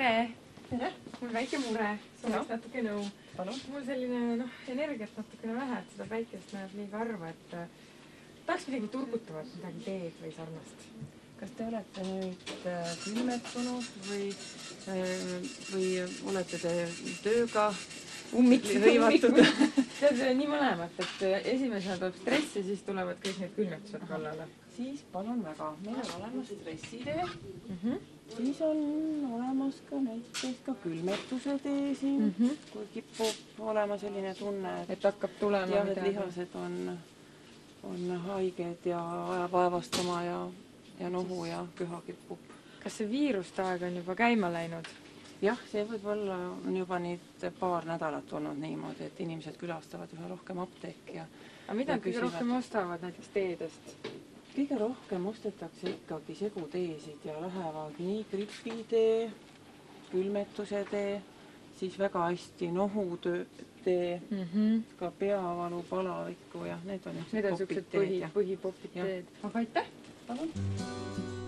tere! Tere! Mul väike mure, sooviks natuke nõu. Mul selline energiat natukene vähe, et seda päikest näeb liiga harva, et tahaks midagi turgutavat, midagi teed või sarnast. Kas te olete nüüd külmetunud või olete te tööga hõivatud? Tead, nii mõlemat, et esimesena tuleb stress ja siis tulevad kõik need külmetused kallale. Siis palun väga, meil on olemas stressitee, siis on olemas ka näiteks ka külmetuse tee siin, kui kipub olema selline tunne, et hakkab tulema jah, et lihased on haiged ja ajab aevastama ja nohu ja köha kipub. Kas see viiruste aeg on juba käima läinud? Jah, see võib-olla on juba nüüd paar nädalat olnud niimoodi, et inimesed külastavad üha rohkem apteeki. Aga mida kõige rohkem ostavad näiteks teedest? Kõige rohkem ostetakse ikkagi seguteesid ja lähevad nii gripitee, külmetuse tee, siis väga hästi nohutee, ka peavalu, palaviku ja need on põhipopid teed. Aga aitäh! Palun!